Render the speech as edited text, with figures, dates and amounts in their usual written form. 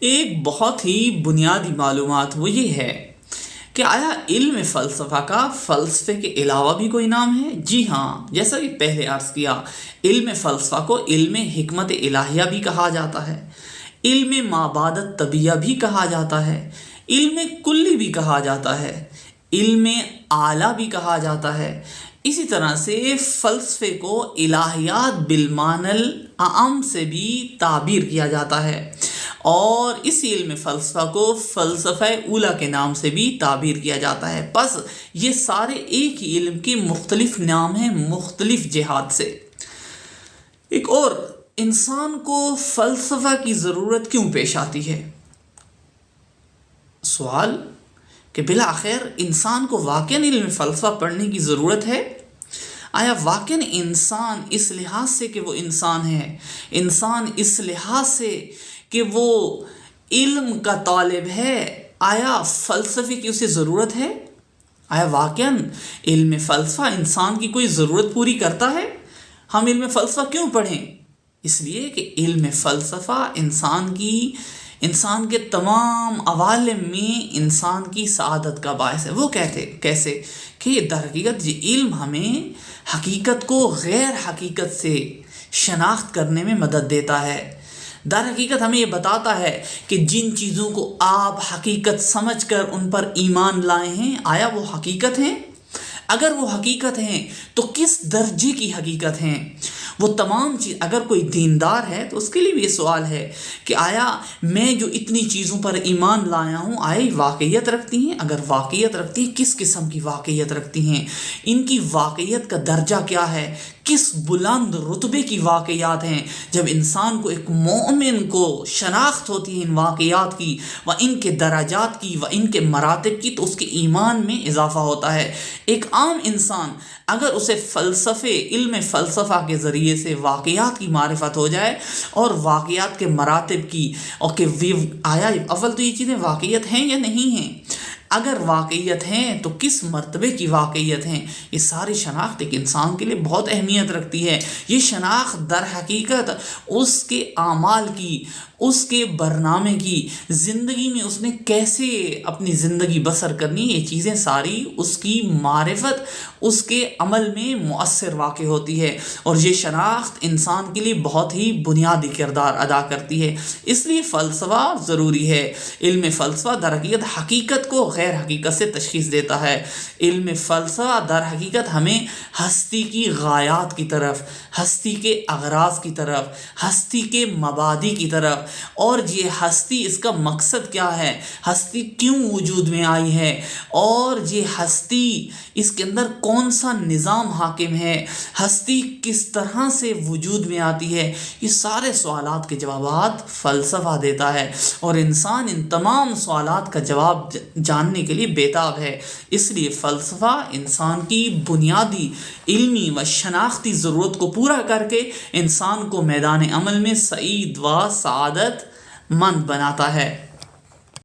ایک بہت ہی بنیادی معلومات وہ یہ ہے کہ آیا علم فلسفہ کا فلسفے کے علاوہ بھی کوئی نام ہے؟ جی ہاں، جیسا کہ پہلے عرض کیا، علم فلسفہ کو علم حکمت الہیہ بھی کہا جاتا ہے، علم مابعد طبیعہ بھی کہا جاتا ہے، علم کلی بھی کہا جاتا ہے، علم اعلیٰ بھی کہا جاتا ہے۔ اسی طرح سے فلسفے کو الہیات بالمعنی العام سے بھی تعبیر کیا جاتا ہے، اور اس علم فلسفہ کو فلسفہ اولیٰ کے نام سے بھی تعبیر کیا جاتا ہے۔ پس یہ سارے ایک ہی علم کے مختلف نام ہیں مختلف جہات سے۔ ایک اور، انسان کو فلسفہ کی ضرورت کیوں پیش آتی ہے؟ سوال کہ بلاخر انسان کو واقعاً علم فلسفہ پڑھنے کی ضرورت ہے؟ آیا واقعاً انسان اس لحاظ سے کہ وہ انسان ہے، انسان اس لحاظ سے کہ وہ علم کا طالب ہے، آیا فلسفے کی اسے ضرورت ہے؟ آیا واقعاً علم فلسفہ انسان کی کوئی ضرورت پوری کرتا ہے؟ ہم علم فلسفہ کیوں پڑھیں؟ اس لیے کہ علم فلسفہ انسان کے تمام عوالم میں انسان کی سعادت کا باعث ہے۔ وہ کیسے کہ در حقیقت یہ علم ہمیں حقیقت کو غیر حقیقت سے شناخت کرنے میں مدد دیتا ہے۔ در حقیقت ہمیں یہ بتاتا ہے کہ جن چیزوں کو آپ حقیقت سمجھ کر ان پر ایمان لائے ہیں، آیا وہ حقیقت ہیں؟ اگر وہ حقیقت ہیں تو کس درجے کی حقیقت ہیں؟ وہ تمام چیز، اگر کوئی دیندار ہے تو اس کے لیے بھی یہ سوال ہے کہ آیا میں جو اتنی چیزوں پر ایمان لایا ہوں، آیا یہ واقعیت رکھتی ہیں؟ اگر واقعیت رکھتی ہیں، کس قسم کی واقعیت رکھتی ہیں؟ ان کی واقعیت کا درجہ کیا ہے؟ کس بلند رتبے کی واقعات ہیں؟ جب انسان کو، ایک مومن کو شناخت ہوتی ہے ان واقعات کی و ان کے درجات کی و ان کے مراتب کی، تو اس کے ایمان میں اضافہ ہوتا ہے۔ ایک عام انسان اگر اسے علم فلسفہ کے ذریعے سے واقعات کی معرفت ہو جائے اور واقعات کے مراتب کی، اور کہ آیا اول تو یہ چیزیں واقعیت ہیں یا نہیں ہیں، اگر واقعیت ہیں تو کس مرتبے کی واقعیت ہیں، یہ ساری شناخت ایک انسان کے لیے بہت اہمیت رکھتی ہے۔ یہ شناخت در حقیقت اس کے اعمال کی، اس کے برنامے کی، زندگی میں اس نے کیسے اپنی زندگی بسر کرنی، یہ چیزیں ساری اس کی معرفت، اس کے عمل میں مؤثر واقع ہوتی ہے، اور یہ شناخت انسان کے لیے بہت ہی بنیادی کردار ادا کرتی ہے۔ اس لیے فلسفہ ضروری ہے۔ علم فلسفہ در حقیقت حقیقت کو غیر حقیقت سے تشخیص دیتا ہے۔ علم فلسفہ در حقیقت ہمیں ہستی کی غایات کی طرف، ہستی کے اغراض کی طرف، ہستی کے مبادی کی طرف، اور یہ ہستی، اس کا مقصد کیا ہے، ہستی کیوں وجود میں آئی ہے، اور یہ ہستی، اس کے اندر کون سا نظام حاکم ہے، ہستی کس طرح سے وجود میں آتی ہے، یہ سارے سوالات کے جوابات فلسفہ دیتا ہے، اور انسان ان تمام سوالات کا جواب جاننے کے لیے بیتاب ہے۔ اس لیے فلسفہ انسان کی بنیادی علمی و شناختی ضرورت کو پورا کر کے انسان کو میدان عمل میں سعید و سعادت مند بناتا ہے۔